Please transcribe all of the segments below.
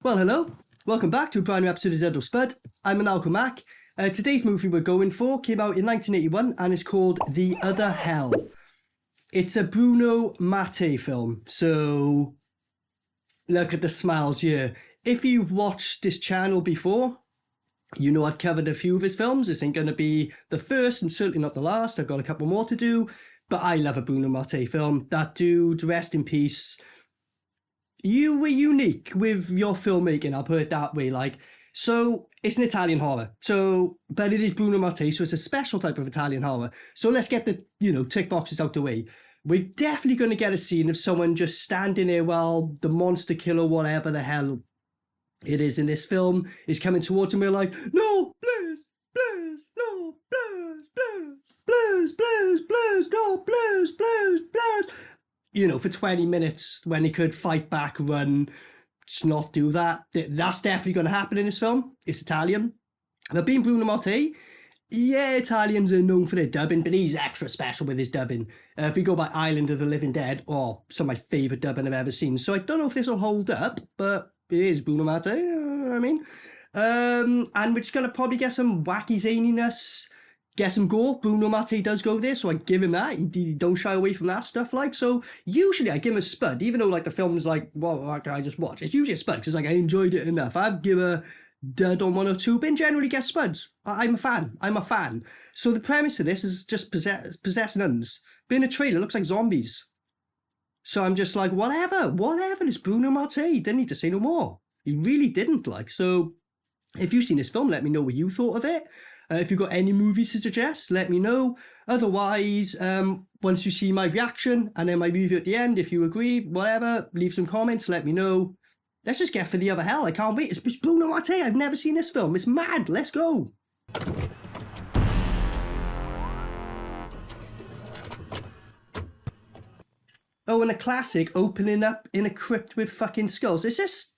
Well, hello. Welcome back to a brand new episode of DUD or SPUD. I'm Maniacal Mac. Today's movie we're going for came out in 1981 and it's called The Other Hell. It's a Bruno Mattei film, so look at the smiles here. If you've watched this channel before, you know I've covered a few of his films. This ain't going to be the first and certainly not the last. I've got a couple more to do, but I love a Bruno Mattei film. That dude, rest in peace. You were unique with your filmmaking, I'll put it that way. So it's an Italian horror. But it is Bruno Mattei, so it's a special type of Italian horror. So let's get the, tick boxes out the way. We're definitely going to get a scene of someone just standing there while the monster killer, whatever the hell it is in this film, is coming towards him. We're like, no, please, please, no, please, please, please, please, please, no, please, please, please. For 20 minutes when he could fight back, run, just not do that. That's definitely going to happen in this film. It's Italian. But being Bruno Mattei, yeah, Italians are known for their dubbing, but he's extra special with his dubbing. If we go by Island of the Living Dead, some of my favourite dubbing I've ever seen. So I don't know if this will hold up, but it is Bruno Mattei, and we're just going to probably get some wacky zaniness, get some gore. Bruno Mattei does go there, so I give him that. He don't shy away from that stuff. So usually I give him a SPUD, even though the film's what can I just watch? It's usually a SPUD because I enjoyed it enough. I've give a dud on one or two, but in generally get SPUDs. I'm a fan. So the premise of this is just possessed nuns. But in a trailer, it looks like zombies. So I'm just like, whatever, it's Bruno Mattei. Didn't need to say no more. He really didn't. So if you've seen this film, let me know what you thought of it. If you've got any movies to suggest, let me know. Otherwise, once you see my reaction and then my review at the end, if you agree, whatever, leave some comments, let me know. Let's just get for The Other Hell. I can't wait. It's Bruno Mattei. I've never seen this film. It's mad. Let's go. Oh, and a classic opening up in a crypt with fucking skulls. This is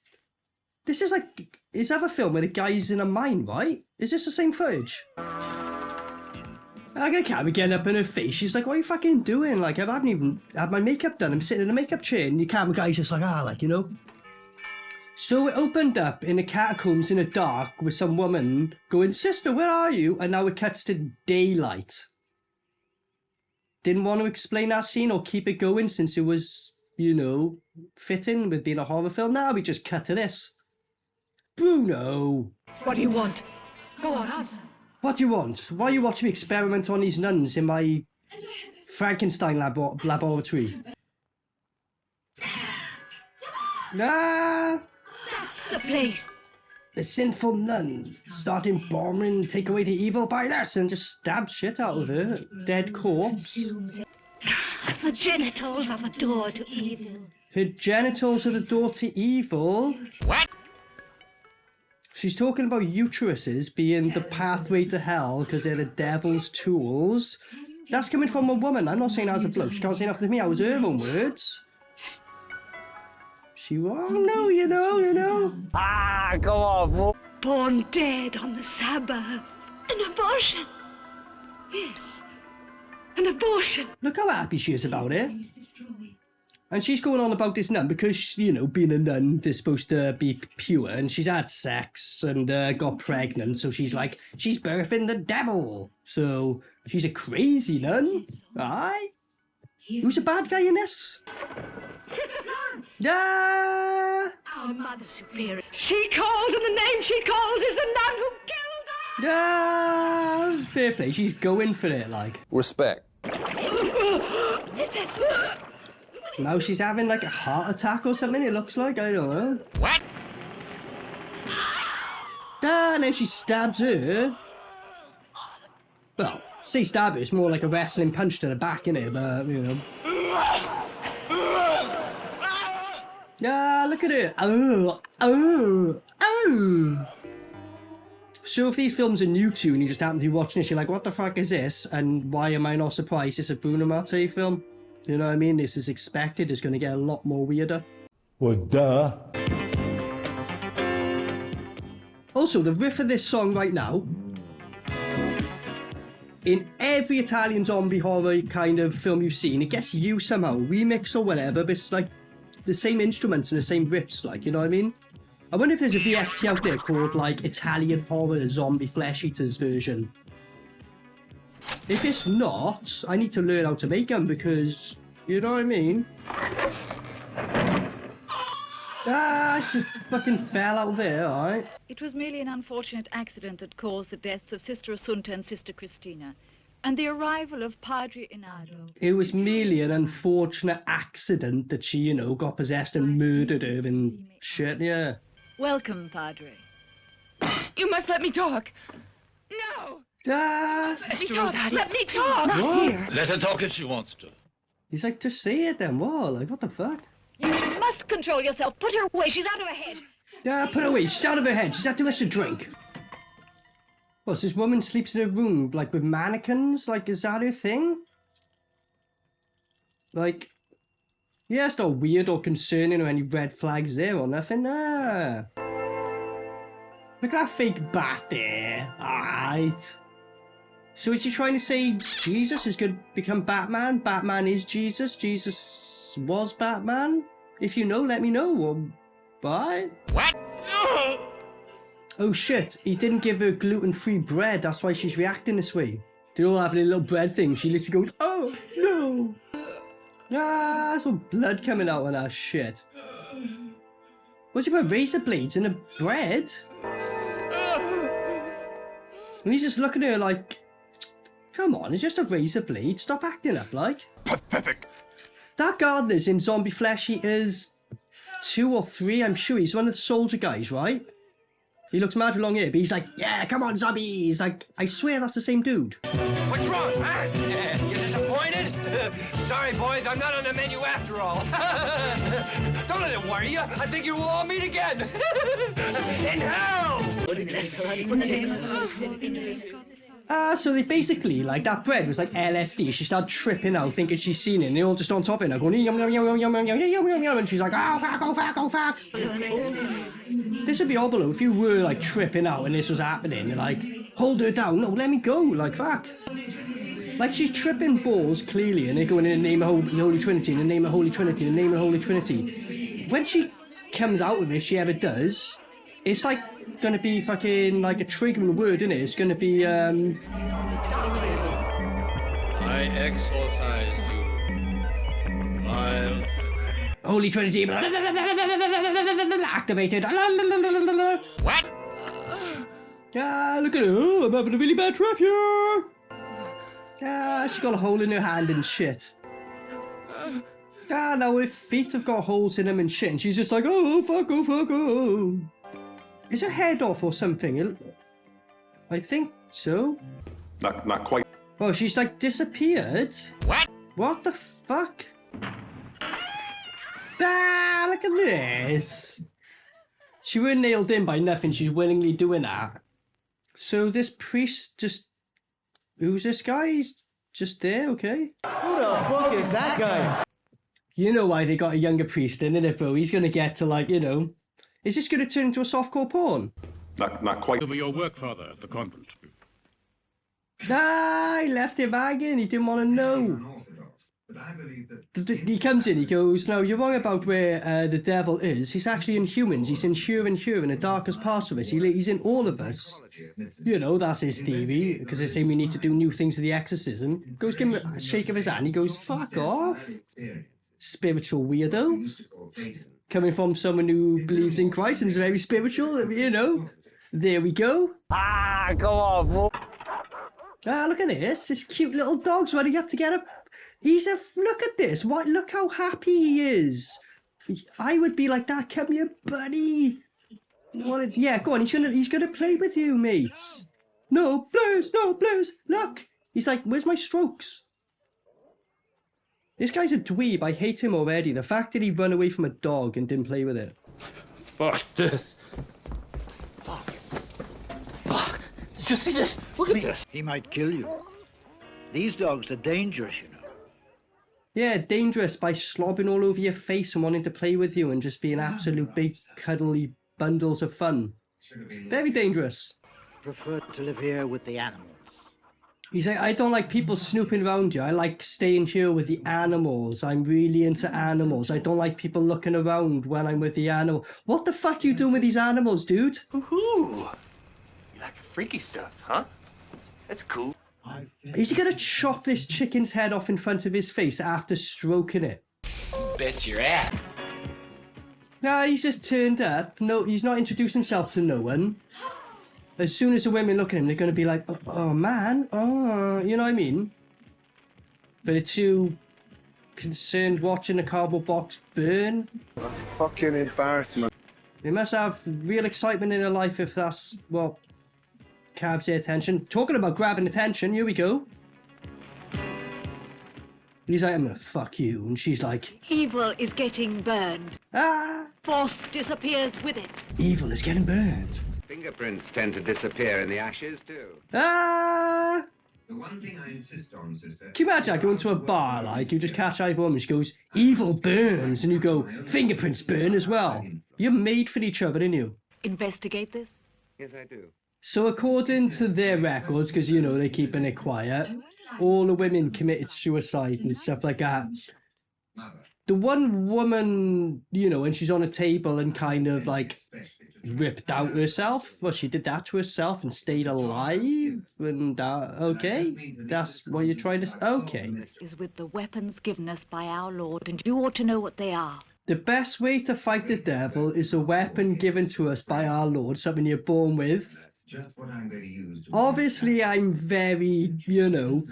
like his other film where the guy's in a mine, right? Is this the same footage? I can't be getting up in her face. She's like, what are you fucking doing? I haven't even had my makeup done. I'm sitting in a makeup chair and the camera guy's just So it opened up in the catacombs in the dark with some woman going, sister, where are you? And now it cuts to daylight. Didn't want to explain that scene or keep it going since it was, fitting with being a horror film. Now we just cut to this. Bruno! What do you want? Go on, answer. What do you want? Why are you watching me experiment on these nuns in my Frankenstein laboratory? That's the place. The sinful nun starting bombing, take away the evil by this and just stab shit out of her. Dead corpse. The genitals are the door to evil. Her genitals are the door to evil? What? She's talking about uteruses being the pathway to hell because they're the devil's tools. That's coming from a woman. I'm not saying that as a bloke. She can't say nothing to me. I was her own words. She won't know, you know. Ah, go on. Born dead on the Sabbath. An abortion. Yes, an abortion. Look how happy she is about it. And she's going on about this nun because, being a nun, they're supposed to be pure. And she's had sex and got pregnant. So she's like, she's birthing the devil. So she's a crazy nun. Aye? Who's the bad guy in this? Yeah. Our Mother Superior. She calls, and the name she calls is the nun who killed her. Yeah. Fair play. She's going for it, Respect. Now she's having a heart attack or something, it looks like. I don't know. What? And then she stabs her. Well, say stab her, it's more like a wrestling punch to the back, innit? But, Yeah, look at it. So if these films are new to you and you just happen to be watching this, you're like, what the fuck is this? And why am I not surprised it's a Bruno Mattei film? You know what I mean? This is expected. It's going to get a lot more weirder. Well, duh. Also, the riff of this song right now, in every Italian zombie horror kind of film you've seen, it gets used somehow, remixed or whatever, but it's the same instruments and the same riffs, you know what I mean? I wonder if there's a VST out there called, like, Italian Horror Zombie Flesh Eaters version. If it's not, I need to learn how to make them because, you know what I mean? Ah, she fucking fell out there, alright? It was merely an unfortunate accident that caused the deaths of Sister Assunta and Sister Christina, and the arrival of Padre Inado. It was merely an unfortunate accident that she, you know, got possessed and murdered her and shit, yeah. Welcome, Padre. You must let me talk. No! Ah, Let me talk! Let me talk! what? Let her talk if she wants to. He's like, just say it then, what? Like, what the fuck? You must control yourself. Put her away. She's out of her head. Yeah, put her away. She's out of her head. She's had too much to drink. What's this woman sleeps in a room, like, with mannequins? Like, is that her thing? Like, yeah, it's not weird or concerning or any red flags there or nothing. Ah. Look at that fake bat there. Alright. So is she trying to say Jesus is going to become Batman? Batman is Jesus? Jesus was Batman? If you know, let me know. Or, bye. What? Oh shit, he didn't give her gluten-free bread, that's why she's reacting this way. They're all having a little bread thing, she literally goes, oh no! Ah, some blood coming out of that shit. What's he put razor blades in the bread? And he's just looking at her like, come on, it's just a razor blade, stop acting up like. Pathetic. That gardener's in Zombie Flesh Eaters 2 or 3, I'm sure. He's one of the soldier guys, right? He looks mad with long hair, but he's like, yeah, come on, zombies! Like, I swear that's the same dude. What's wrong, huh? You're disappointed? Sorry, boys, I'm not on the menu after all. Don't let it worry you. I think you will all meet again. In hell! So they basically, like, that bread was like LSD. She started tripping out, thinking she's seen it, and they're all just on top of it, going, yum, yum, yum, yum, yum, yum, yum, yum, yum, yum, and she's like, oh, fuck, oh, fuck, oh, fuck. This would be horrible if you were, like, tripping out and this was happening. You're like, hold her down. No, let me go. Like, fuck. Like, she's tripping balls, clearly, and they're going in the name of the Holy Trinity, in the name of Holy Trinity, in the name of Holy Trinity. When she comes out of this, she ever does, it's like gonna be fucking, like, a triggering word, isn't it? It's gonna be, I exorcise you. Miles. Holy Trinity, blah, blah, blah, blah, blah, blah, blah, blah, activated. What? Ah, look at her. Oh, I'm having a really bad trip here. Ah, she's got a hole in her hand and shit. Ah, now her feet have got holes in them and shit, and she's just like, oh, fuck, oh, fuck, oh. Is her head off or something? I think so. Not quite. Oh, she's like disappeared? What? What the fuck? Ah, look at this. She weren't nailed in by nothing, she's willingly doing that. So this priest just... Who's this guy? He's just there, okay. Who the fuck is that guy? You know why they got a younger priest in, innit, bro? He's gonna get to, like, you know... Is this gonna turn into a softcore porn? Not quite. To be your work father at the convent. Ah, he left him hanging, he didn't want to know. He comes in, he goes, no, you're wrong about where the devil is. He's actually in humans. He's in here and here in the darkest parts of it. He's in all of us. You know, that's his theory, because they're saying we need to do new things to the exorcism. Goes, give him a shake of his hand. He goes, fuck off. Spiritual weirdo. Coming from someone who believes in Christ and is very spiritual, you know. There we go. Ah, come on, fool. Ah, look at this. This cute little dog's running up to get up. Look at this. What? Look how happy he is. I would be like that. Come here, buddy. Yeah, go on. He's gonna play with you, mate. No, please, no, please. Look. He's like, where's my strokes? This guy's a dweeb. I hate him already. The fact that he ran away from a dog and didn't play with it. Fuck this. Fuck. Did you see this? Look at this. He might kill you. These dogs are dangerous, you know. Yeah, dangerous by slobbing all over your face and wanting to play with you and just being absolute big, cuddly bundles of fun. Very dangerous. Prefer to live here with the animals. He's like, I don't like people snooping around you. I like staying here with the animals. I'm really into animals. I don't like people looking around when I'm with the animal. What the fuck you doing with these animals, dude? Ooh. You like the freaky stuff, huh? That's cool. Is he gonna chop this chicken's head off in front of his face after stroking it? Bet your ass. Nah, he's just turned up. No, he's not introduced himself to no one. As soon as the women look at him, they're going to be like, oh man, oh, you know what I mean? But they're too concerned watching a cardboard box burn. A fucking embarrassment. They must have real excitement in their life if that's what grabs their attention. Talking about grabbing attention, here we go. He's like, I'm going to fuck you. And she's like, Evil is getting burned. ah, Force disappears with it. evil is getting burned. Fingerprints tend to disappear in the ashes, too. Ah. The one thing I insist on, sister. Can you imagine going to a bar, like, you just catch eye woman, she goes, evil burns, and you go, fingerprints burn as well. You're made for each other, aren't you? Investigate this. Yes, I do. So according to their records, because, you know, they're keeping it quiet, all the women committed suicide and stuff like that. The one woman, you know, when she's on a table and kind of, like, ripped out herself, well, she did that to herself and stayed alive, and, okay, that's what you're trying to, okay. Is with the weapons given us by our Lord, and you ought to know what they are. The best way to fight the devil is a weapon given to us by our Lord, something you're born with. Obviously, I'm very, you know,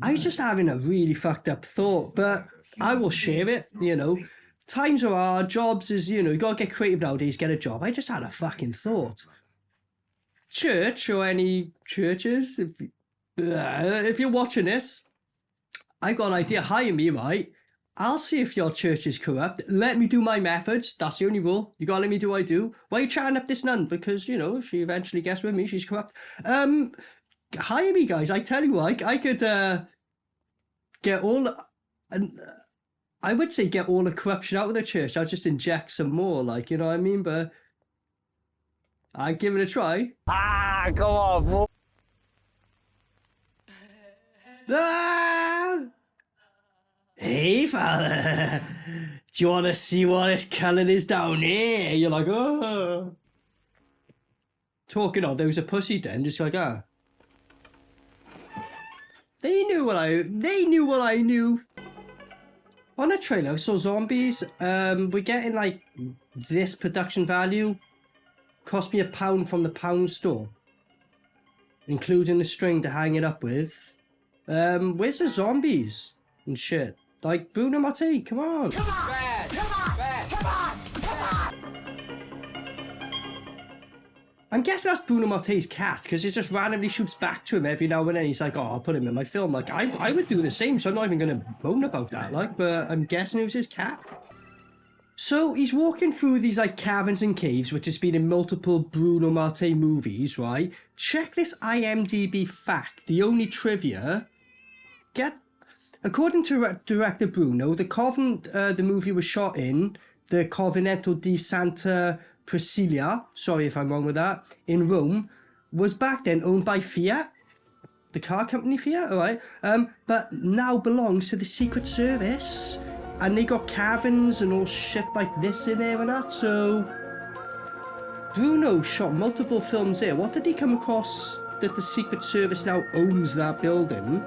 I was just having a really fucked up thought, but I will share it, you know. Times are hard, jobs is, you know, you gotta get creative nowadays, get a job. I just had a fucking thought. Church, or any churches, if you're watching this, I've got an idea, hire me, right? I'll see if your church is corrupt. Let me do my methods. That's the only rule. You gotta let me do what I do. Why are you chatting up this nun? Because, you know, if she eventually gets with me, she's corrupt. Hire me, guys. I tell you what, I could get all... I would say get all the corruption out of the church. I'll just inject some more, like, you know what I mean? But I'd give it a try. Ah, go on, Wolf. Ah! Hey, fella, do you want to see what this colour is down here? You're like, oh. Talking of, there was a pussy den, just like, ah. They knew what I knew. On the trailer, I saw zombies. We're getting, like, this production value. Cost me £1 from the pound store. Including the string to hang it up with. Where's the zombies and shit? Like, Bruno Mattei, come on! Come on! Come on! I'm guessing that's Bruno Mattei's cat, because it just randomly shoots back to him every now and then. He's like, oh, I'll put him in my film. Like, I would do the same, so I'm not even going to moan about that, like, but I'm guessing it was his cat. So, he's walking through these, like, caverns and caves, which has been in multiple Bruno Mattei movies, right? Check this IMDb fact, the only trivia. According to director Bruno, the convent the movie was shot in, the Convento di Santa Priscilla, sorry if I'm wrong with that, in Rome, was back then owned by Fiat, the car company Fiat, alright, but now belongs to the Secret Service, and they got caverns and all shit like this in there and that, so Bruno shot multiple films there. What did he come across that the Secret Service now owns that building?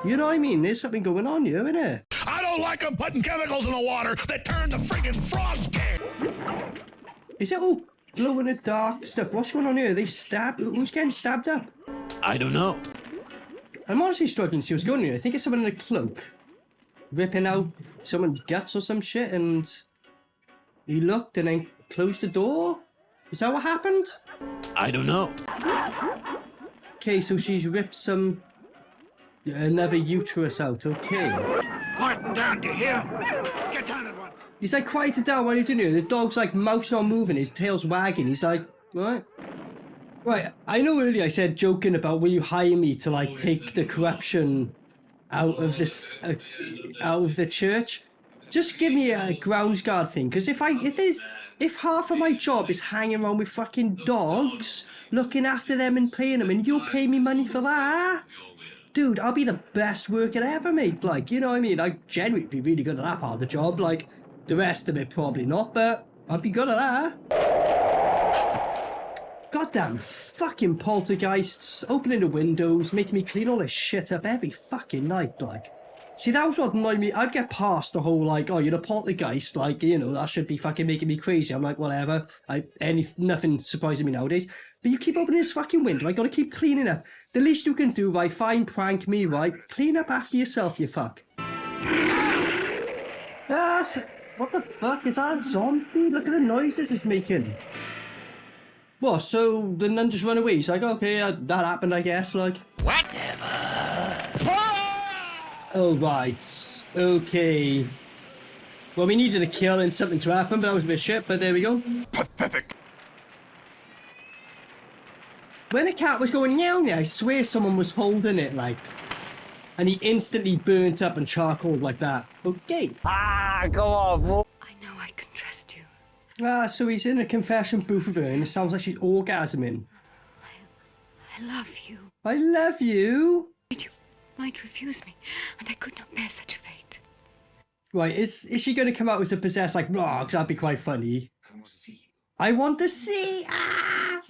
You know what I mean? There's something going on here, isn't there? I don't like them putting chemicals in the water that turn the friggin' frogs gay. Is it all glow in the dark stuff? What's going on here? They who's getting stabbed up? I don't know. I'm honestly struggling to see what's going on here. I think it's someone in a cloak ripping out someone's guts or some shit, and he looked and then closed the door? Is that what happened? I don't know. Okay, so she's ripped another uterus out, okay. Quieten down, do you hear? Get down at once. He's like, quiet it down, what are you doing here? The dog's like, mouth's not moving, his tail's wagging. He's like, what? Right, I know earlier I said joking about will you hire me to like take the corruption out of this, out of the church. Just give me a grounds guard thing, because if if half of my job is hanging around with fucking dogs, looking after them and paying them, and you'll pay me money for that, dude, I'll be the best worker ever, mate. Like, you know what I mean? I'd genuinely be really good at that part of the job. Like, the rest of it probably not, but I'd be good at that. Goddamn fucking poltergeists, opening the windows, making me clean all this shit up every fucking night, like. See, that was what annoyed me. I'd get past the whole, like, oh, you're a poltergeist, like, you know, that should be fucking making me crazy. I'm like, whatever. Nothing surprising me nowadays. But you keep opening this fucking window, I gotta keep cleaning up. The least you can do, right, fine, prank me, right? Clean up after yourself, you fuck. What the fuck? Is that a zombie? Look at the noises it's making. What, so the nun just run away? He's like, okay, that happened, I guess, like. Whatever. Oh, right. Okay. Well, we needed a kill and something to happen, but that was a bit shit, but there we go. Pathetic. When the cat was going meow meow, I swear someone was holding it, like. And he instantly burnt up and charcoaled like that. Okay. Go on, Wolf. I know I can trust you. So he's in a confession booth with her, and it sounds like she's orgasming. I love you. I love you. You might refuse me, and I could not bear such a fate. Right, is she going to come out as a possessed, like, raw? Because that'd be quite funny. I want to see. Ah!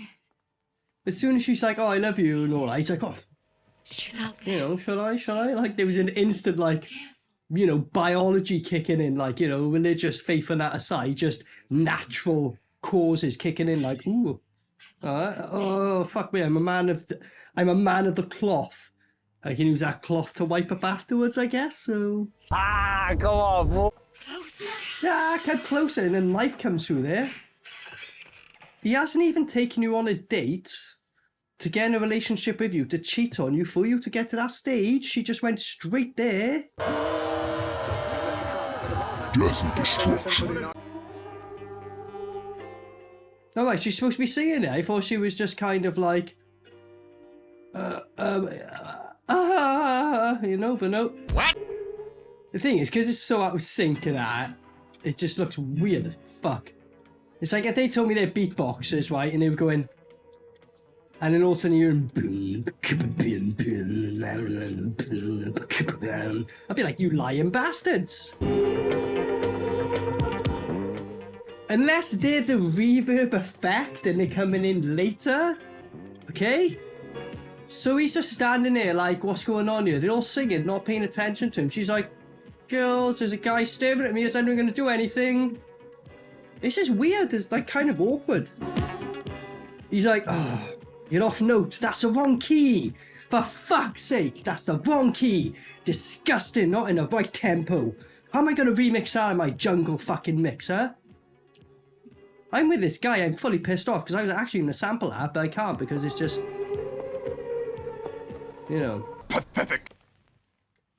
As soon as she's like, oh, I love you, and all that, he's like, oh, She's out there. you know, shall I? Like, there was an instant, like, you know, biology kicking in, like, you know, religious faith and that aside, just natural causes kicking in, like, ooh. Oh, fuck me, I'm a man of the cloth. I can use that cloth to wipe up afterwards, I guess, so. Go on, Wolf. Yeah, come closer, and then life comes through there. He hasn't even taken you on a date to get in a relationship with you, to cheat on you, for you to get to that stage. She just went straight there. Death and destruction. Alright, she's supposed to be singing it. I thought she was just kind of like, you know, but no. What? The thing is, because it's so out of sync and that, it just looks weird as fuck. It's like if they told me they're beatboxers, right, and they were going, and then all of a sudden you're I'd be like, you lying bastards. Unless they're the reverb effect and they're coming in later, okay? So he's just standing there like, what's going on here? They're all singing, not paying attention to him. She's like, girls, there's a guy staring at me as I'm not going to do anything. This is weird, it's like kind of awkward. He's like, oh, you're off note, that's the wrong key. For fuck's sake, that's the wrong key. Disgusting, not in the right tempo. How am I going to remix that in my jungle fucking mixer? I'm with this guy, I'm fully pissed off because I was actually going to sample that, but I can't because it's just, you know. Pathetic.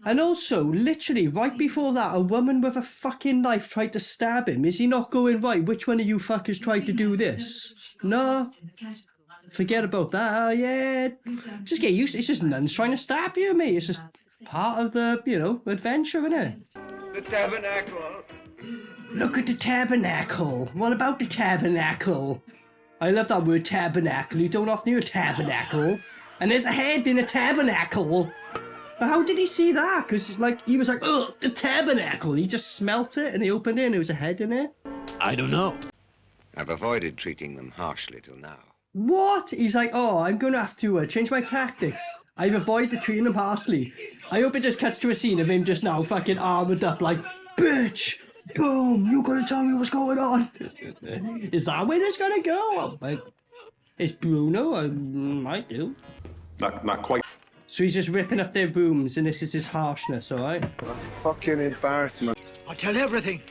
And also, literally, right before that, a woman with a fucking knife tried to stab him. Is he not going, right, which one of you fuckers tried to do this? No. Forget about that, yeah. Just get used to it. It's just nuns trying to stab you, mate. It's just part of the, you know, adventure, innit? The tabernacle. Look at the tabernacle. What about the tabernacle? I love that word tabernacle. You don't often hear a tabernacle. And there's a head in a tabernacle. But how did he see that? Because like he was like, oh, the tabernacle. He just smelt it and he opened it and there was a head in it. I don't know. I've avoided treating them harshly till now. What? He's like, oh, I'm going to have to change my tactics. I've avoided treating them harshly. I hope it just cuts to a scene of him just now fucking armored up like, bitch, boom, you gotta tell me what's going on. Is that where it's gonna go? It's Bruno, I do. Not quite. So he's just ripping up their rooms and this is his harshness, alright? Fucking embarrassment. I'll tell everything.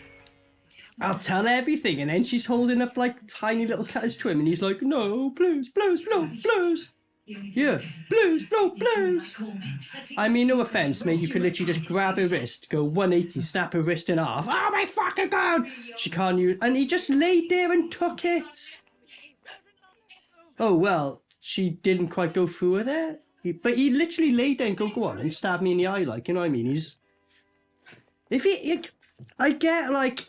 I'll tell everything, and then she's holding up like tiny little cutters to him and he's like, no, please, please, no, please. Yeah, please, no, please. I mean, no offense, mate. You could literally just grab her wrist, go 180, snap her wrist in half. Oh my fucking god! She can't use. And he just laid there and took it. Oh well, she didn't quite go through with it. But he literally laid there and go on and stab me in the eye, like, you know what I mean? He's. If he I get like.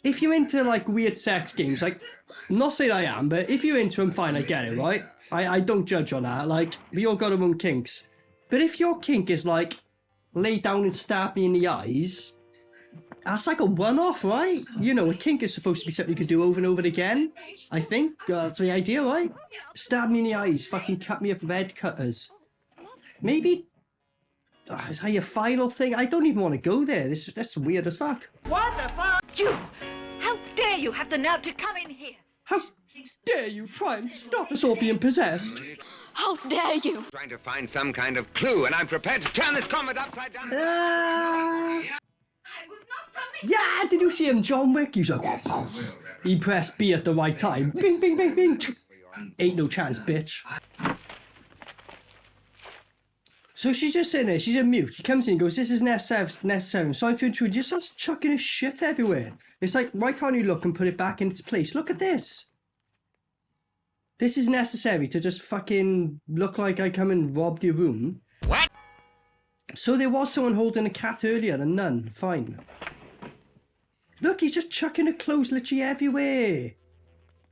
if you're into like weird sex games, like, I'm not saying I am, but if you're into them, fine, I get it, right? I don't judge on that. Like, we all got our own kinks. But if your kink is like, lay down and stab me in the eyes, that's like a one-off, right? You know, a kink is supposed to be something you can do over and over again. I think that's the idea, right? Stab me in the eyes, fucking cut me with red cutters. Maybe. Is that your final thing? I don't even want to go there. That's weird as fuck. What the fuck? You! How dare you have the nerve to come in here? How dare you try and stop us all being possessed? How dare you? Trying to find some kind of clue, and I'm prepared to turn this comment upside down. Yeah, did you see him, John Wick? He's like, he pressed B at the right time. Bing, bing, bing, bing. Ain't no chance, bitch. So she's just sitting there, she's in mute. He comes in and goes, this is necessary. I'm sorry to intrude. You starts chucking his shit everywhere. It's like, why can't you look and put it back in its place? Look at this. This is necessary to just fucking look like I come and robbed your room. What? So there was someone holding a cat earlier, a nun. Fine. Look, he's just chucking her clothes literally everywhere.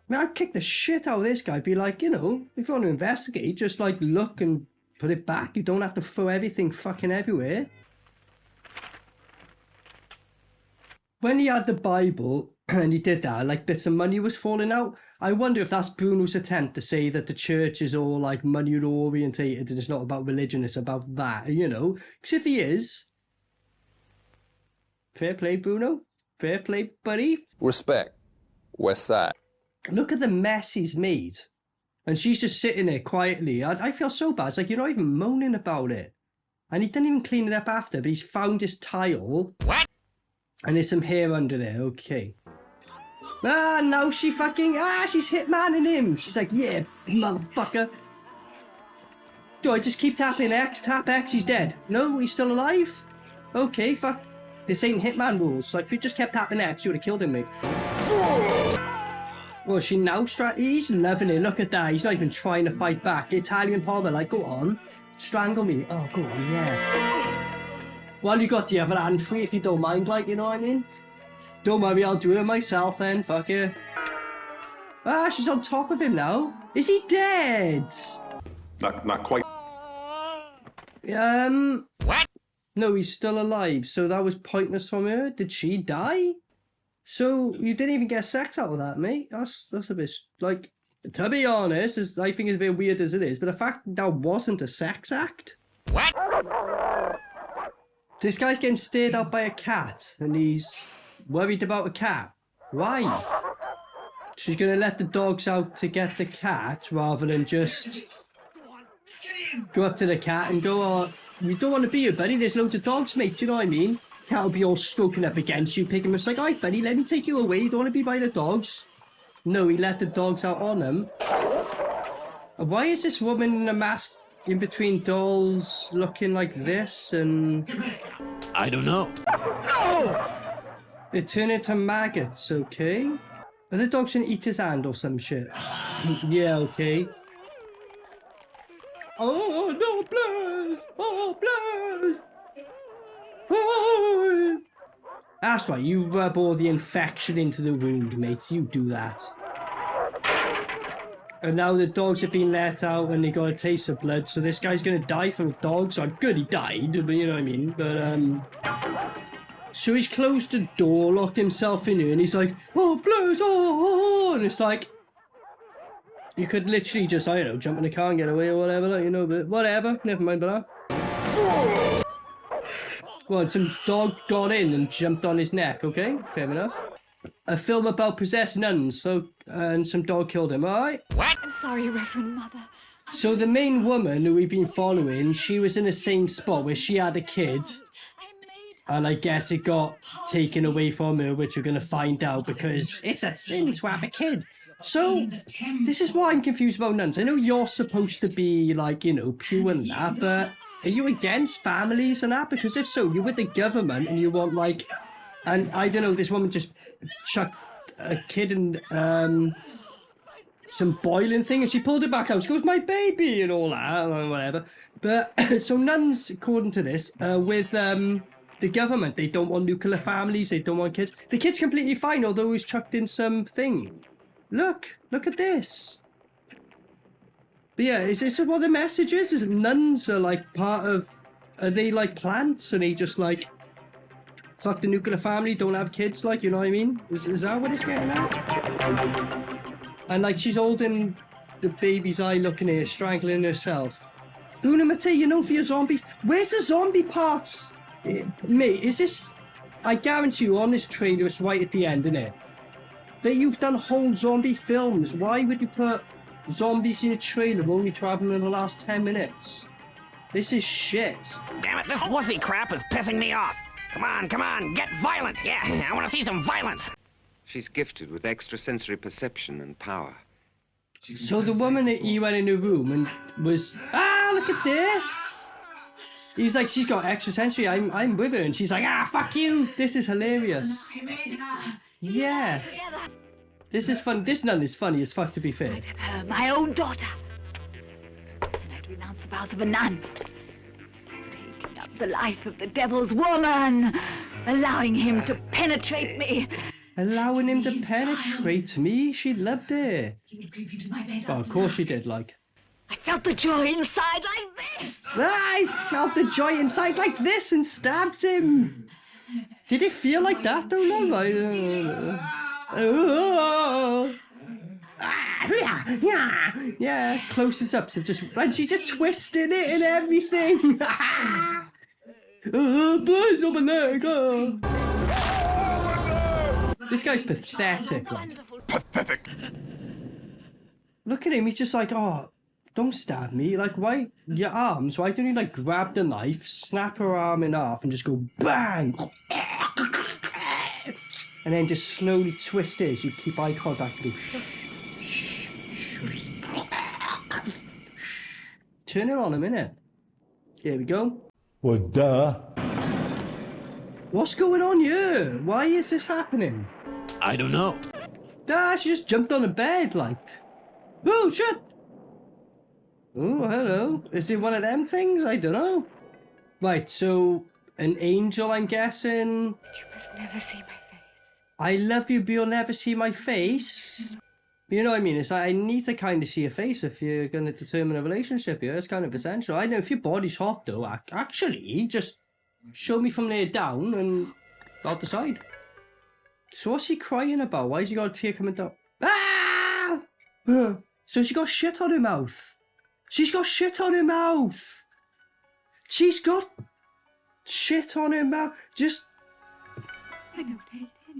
Man, I'd kick the shit out of this guy. Be like, you know, if you want to investigate, just like look and put it back. You don't have to throw everything fucking everywhere. When he had the Bible and he did that, like bits of money was falling out, I wonder if that's Bruno's attempt to say that the church is all like money orientated and it's not about religion, it's about that, you know? Because if he is, fair play, Bruno. Fair play, buddy. Respect. West Side. Look at the mess he's made. And she's just sitting there quietly. I feel so bad. It's like, you're not even moaning about it. And he didn't even clean it up after, but he's found his tile. What? And there's some hair under there. Okay. Now she fucking... she's hitmanning him. She's like, yeah, motherfucker. Do I just keep tapping X? Tap X, he's dead. No, he's still alive? Okay, fuck. This ain't Hitman rules. Like, if you just kept tapping X, you would have killed him, mate. Well, she now he's loving it. Look at that. He's not even trying to fight back. Italian horror, like, go on. Strangle me. Oh, go on, yeah. Well, you got the other hand free if you don't mind, like, you know what I mean? Don't worry, I'll do it myself then. Fuck it. She's on top of him now. Is he dead? Not quite. What? No, he's still alive. So that was pointless from her. Did she die? So you didn't even get sex out of that, mate. That's a bit like, to be honest, I think it's a bit weird as it is, but the fact that wasn't a sex act. What? This guy's getting stared at by a cat, and he's worried about a cat. Why? She's gonna let the dogs out to get the cat rather than just go up to the cat and go, oh, we don't want to be here, buddy. There's loads of dogs, mate. You know what I mean? Cat will be all stroking up against you, picking him. It's like, all right, buddy, let me take you away. You don't want to be by the dogs. No, he let the dogs out on him. Why is this woman in a mask in between dolls looking like this? And I don't know. they turn into maggots, okay? Are the dogs gonna eat his hand or some shit? Yeah, okay. Oh, no, please! Oh, please! Oh. That's right, you rub all the infection into the wound, mates. You do that. And now the dogs have been let out and they got a taste of blood, so this guy's gonna die from the dogs. So I'm good he died, but you know what I mean? But, so he's closed the door, locked himself in here, and he's like, oh, please, oh, and it's like, you could literally just, I don't know, jump in the car and get away or whatever, like, you know, but whatever, never mind about that. Well, some dog got in and jumped on his neck, okay, fair enough. A film about possessed nuns, so, and some dog killed him, alright? What? I'm sorry, Reverend Mother. So the main woman who we've been following, she was in the same spot where she had a kid, and I guess it got taken away from her, which we're going to find out, because it's a sin to have a kid. So, this is why I'm confused about nuns. I know you're supposed to be, like, you know, pure and that, but are you against families and that? Because if so, you're with the government and you want, like, and I don't know, this woman just chucked a kid in some boiling thing and she pulled it back out. She goes, my baby, and all that, or whatever. But, so nuns, according to this, with the government. They don't want nuclear families. They don't want kids. The kid's completely fine, although he's chucked in something. Look at this. But yeah, is this what the message is? Is nuns are like part of... Are they like plants and they just like... Fuck the nuclear family, don't have kids, like, you know what I mean? Is that what it's getting at? And like she's holding the baby's eye looking at her, strangling herself. Bruno Mattei, you know, for your zombies. Where's the zombie parts? Mate, is this... I guarantee you on this trailer it's right at the end, isn't it? But you've done whole zombie films. Why would you put zombies in a trailer only traveling in the last 10 minutes? This is shit. Damn it, this wussy crap is pissing me off. Come on, get violent. Yeah, I want to see some violence. She's gifted with extrasensory perception and power. So the woman that he went in the room and was, look at this. He's like, she's got extrasensory, I'm with her. And she's like, fuck you. This is hilarious. Yes. This is fun. This nun is funny as fuck, to be fair. My own daughter. And I'd renounce the vows of a nun. Taking up the life of the devil's woman. Allowing him to penetrate me. Allowing him to penetrate me? She loved it. Oh, of course she did, like. I felt the joy inside like this. I felt the joy inside like this and stabs him. Did it feel like that though, love? Yeah, closest ups of just, and she's just twisting it and everything. Blood's on my leg. This guy's pathetic. Like. Pathetic. Look at him. He's just like, don't stab me. Like, why? Your arms. Why don't you like grab the knife, snap her arm in half, and just go bang, and then just slowly twist it as you keep eye contact and go. Turn it on a minute. Here we go. Well, duh. What's going on here? Why is this happening? I don't know. She just jumped on the bed, like. Oh, shit! Oh, hello. Is it one of them things? I don't know. Right, so, an angel, I'm guessing. You must never see my face. I love you, but you'll never see my face. You know what I mean? It's like, I need to kind of see your face if you're going to determine a relationship here. It's kind of essential. I know if your body's hot, though, actually, just show me from there down and I'll decide. So what's he crying about? Why has he got a tear coming down? So she got shit on her mouth. She's got shit on her mouth. She's got shit on her mouth. Just...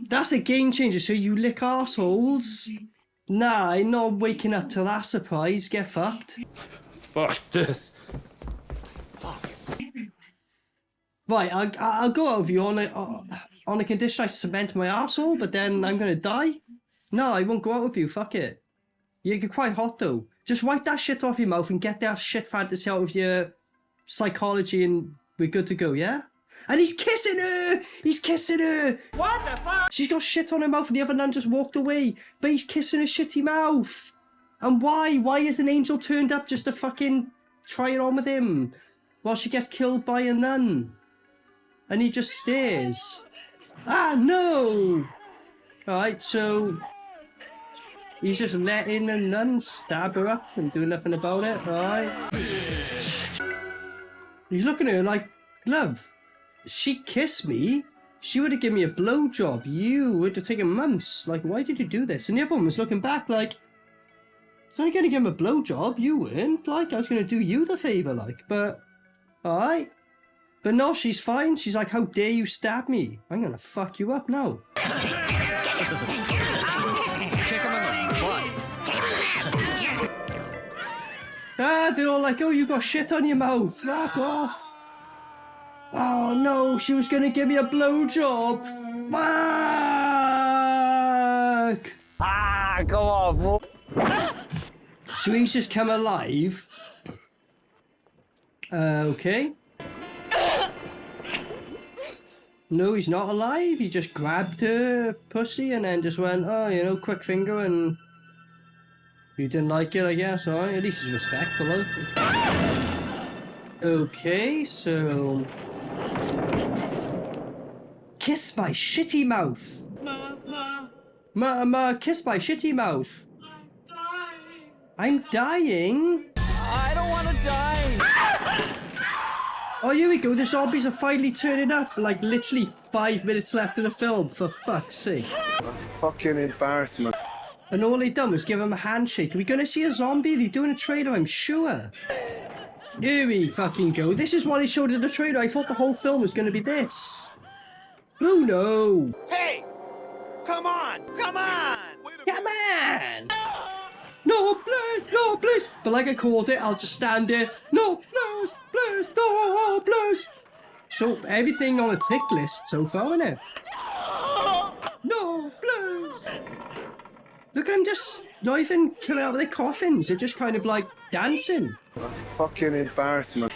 That's a game changer. So you lick arseholes? Nah, I'm not waking up to that surprise. Get fucked. Fuck this. Right, I'll go out of you on the condition I cement my arsehole, but then I'm gonna die. No, I won't go out with you. Fuck it. You're quite hot though. Just wipe that shit off your mouth and get that shit fantasy out of your psychology and we're good to go, yeah? And he's kissing her! He's kissing her! What the fuck? She's got shit on her mouth and the other nun just walked away. But he's kissing her shitty mouth. And why? Why is an angel turned up just to fucking try it on with him? While she gets killed by a nun. And he just stares. No! Alright, so... He's just letting a nun stab her up and do nothing about it, alright? He's looking at her like, love, she kissed me, she would have given me a blowjob. You would have taken months. Like, why did you do this? And the other one was looking back like, it's only going to give him a blowjob, you weren't. Like, I was going to do you the favour, like, but, alright. But no, she's fine. She's like, how dare you stab me? I'm going to fuck you up now. They're all like, oh, you got shit on your mouth. Fuck off. Oh, no, she was going to give me a blowjob. Fuck. Go off. So he's just come alive. Okay. No, he's not alive. He just grabbed her pussy and then just went, oh, you know, quick finger and... You didn't like it, I guess, alright? At least he's respectful, though. Okay, so... Kiss my shitty mouth. Kiss my shitty mouth. I'm dying. I don't want to die. Oh, here we go. The zombies are finally turning up. Like, literally 5 minutes left of the film, for fuck's sake. A fucking embarrassment. And all they done was give him a handshake. Are we going to see a zombie? They're doing a trailer, I'm sure. Here we fucking go. This is what they showed in the trailer. I thought the whole film was going to be this. Bruno! Hey! Come on! Come on! Come on! No, please, no, please. But like I called it, I'll just stand there. No, please, please, no, please. So everything on a tick list so far, isn't it? No, please. Look, I'm just not even coming out of their coffins. They're just kind of like dancing. A fucking embarrassment.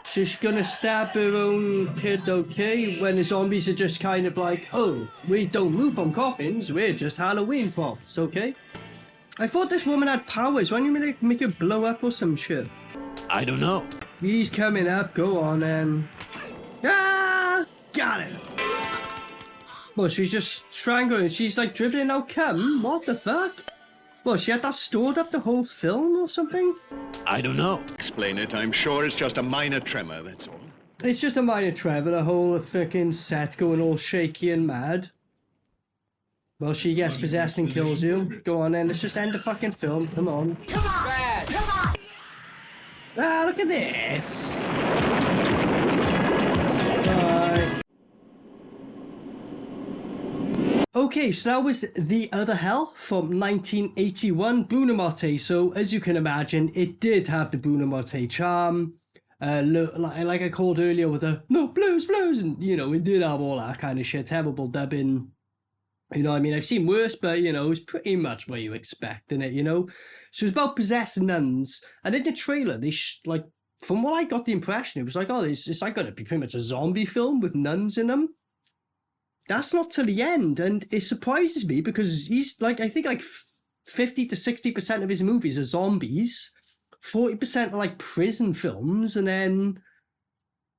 She's gonna stab her own kid, okay? When the zombies are just kind of like, oh, we don't move from coffins, we're just Halloween props, okay? I thought this woman had powers. Why don't you make her blow up or some shit? I don't know. He's coming up, go on then. Ah! Got it! Well, she's just strangling. She's like dribbling out cum? What the fuck? Well, she had that stored up the whole film or something? I don't know. Explain it. I'm sure it's just a minor tremor, that's all. It's just a minor tremor, the whole freaking set going all shaky and mad. Well, she gets possessed and kills you. Go on then, let's just end the fucking film. Come on. Come on! Come on! Ah, look at this! Bye. Okay, so that was The Other Hell from 1981, Bruno Mattei. So, as you can imagine, it did have the Bruno Mattei charm. Like I called earlier with the, no, blues, and, you know, it did have all that kind of shit, terrible dubbing. You know, I mean, I've seen worse, but, you know, it's pretty much what you expect, innit, you know? So it's about possessed nuns, and in the trailer, they, like, from what I got the impression, it was like, oh, it's like going to be pretty much a zombie film with nuns in them. That's not till the end, and it surprises me because he's, like, I think, like, 50 to 60% of his movies are zombies, 40% are, like, prison films, and then...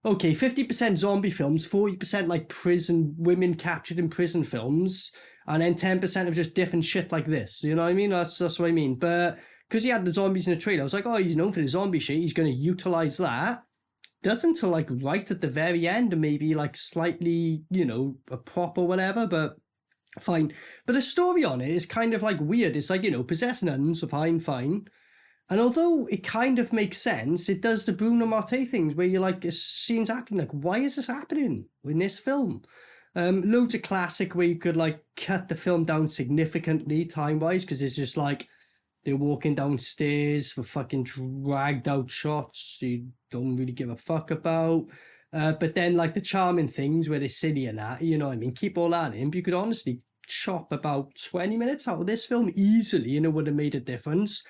Okay, 50% zombie films, 40% like prison, women captured in prison films, and then 10% of just different shit like this. You know what I mean? That's what I mean. But because he had the zombies in the trailer, I was like, oh, he's known for the zombie shit. He's going to utilize that. Doesn't until like right at the very end, and maybe like slightly, you know, a prop or whatever, but fine. But the story on it is kind of like weird. It's like, you know, possessed nuns, fine. And although it kind of makes sense, it does the Bruno Mattei things where you're like, this scene's happening, like, why is this happening in this film? Loads of classic where you could, like, cut the film down significantly time-wise, because it's just like, they're walking downstairs for fucking dragged-out shots you don't really give a fuck about. But then, like, the charming things where they're silly and that, you know what I mean? Keep all that in, but you could honestly chop about 20 minutes out of this film easily, and it would have made a difference.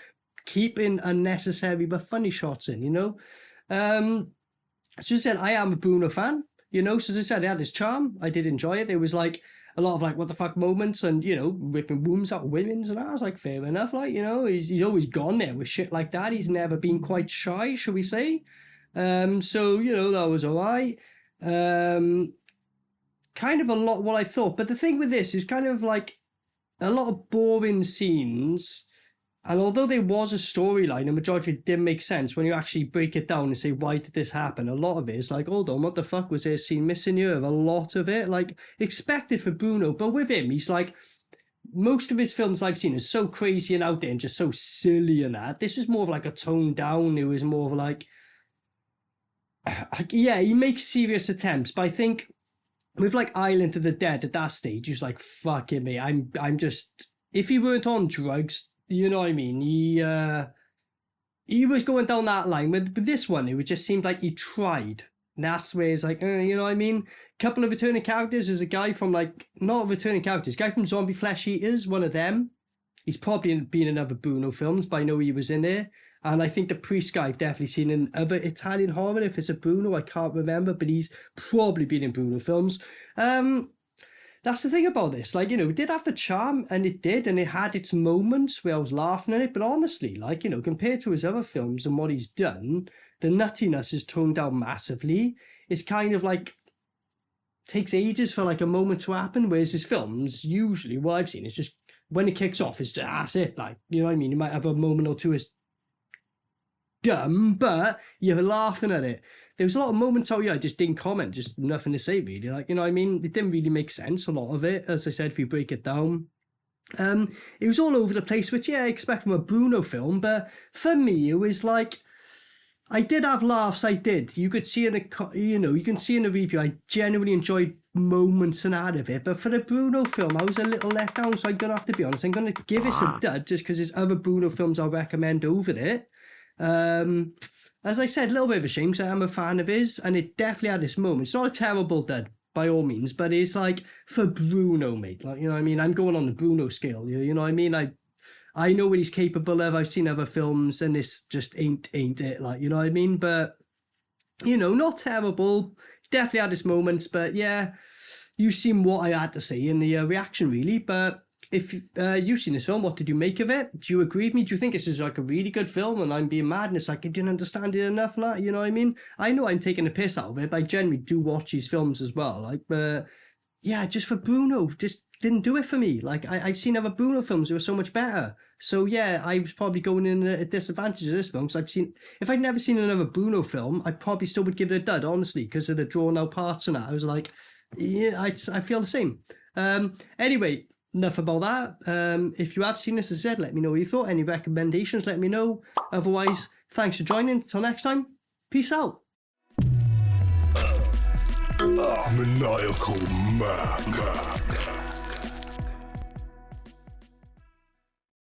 Keeping unnecessary but funny shots in, you know. So I said, I am a Bruno fan, you know. So as I said, it had this charm. I did enjoy it. There was like a lot of like what the fuck moments, and you know, ripping wombs out of women's, and I was like, fair enough. Like, you know, he's always gone there with shit like that. He's never been quite shy, shall we say? So you know, that was alright. Kind of a lot what I thought, but the thing with this is kind of like a lot of boring scenes. And although there was a storyline, the majority of it didn't make sense when you actually break it down and say, why did this happen? A lot of it is like, hold on, what the fuck was there a scene missing here? A lot of it, like, expected for Bruno. But with him, he's like, most of his films I've seen is so crazy and out there and just so silly and that. This is more of like a toned down. It was more of like, yeah, he makes serious attempts. But I think with like Island of the Dead at that stage, he's like, fucking me. I'm just, if he weren't on drugs, you know what I mean? He was going down that line. With this one, it just seemed like he tried. And that's where it's like, you know what I mean? Couple of returning characters. There's a guy from like, not returning characters, guy from Zombie Flesh Eaters, one of them. He's probably been in other Bruno films, but I know he was in there. And I think the priest guy I've definitely seen in other Italian horror. If it's a Bruno, I can't remember, but he's probably been in Bruno films. That's the thing about this, like, you know, it did have the charm, and it did, and it had its moments where I was laughing at it, but honestly, like, you know, compared to his other films and what he's done, the nuttiness is toned down massively. It's kind of like, takes ages for like a moment to happen, whereas his films, usually what I've seen is just when it kicks off, it's just, that's it. Like, you know what I mean? You might have a moment or two as dumb, but you're laughing at it. There was a lot of moments out here I just didn't comment, just nothing to say really. Like, you know what I mean? It didn't really make sense, a lot of it, as I said, if you break it down. It was all over the place, which, yeah, I expect from a Bruno film, but for me, it was like, I did have laughs, I did. You could see in you can see in the review, I genuinely enjoyed moments and out of it, but for the Bruno film, I was a little let down, so I'm going to have to be honest. I'm going to give it a dud, just because there's other Bruno films I'll recommend over it. As I said, a little bit of a shame, because I am a fan of his, and it definitely had this moment. It's not a terrible dud, by all means, but it's like, for Bruno, mate, like, you know what I mean? I'm going on the Bruno scale, you know what I mean? I know what he's capable of. I've seen other films, and this just ain't it, like, you know what I mean? But, you know, not terrible. Definitely had his moments, but yeah, you've seen what I had to say in the reaction, really. But if you've seen this film, what did you make of it? Do you agree with me? Do you think this is like a really good film and I'm being mad and it's like I didn't understand it enough, like, you know what I mean? I know I'm taking a piss out of it, but I generally do watch these films as well, like, but yeah, just for Bruno, just didn't do it for me. Like, I've seen other Bruno films that were so much better. So yeah, I was probably going in at a disadvantage of this film, because if I'd never seen another Bruno film, I probably still would give it a dud, honestly, because of the drawn out parts and that. I was like, yeah, I feel the same. Anyway, enough about that. If you have seen this, as I said, let me know what you thought. Any recommendations, let me know. Otherwise, thanks for joining. Until next time, peace out. Maniacal Mac.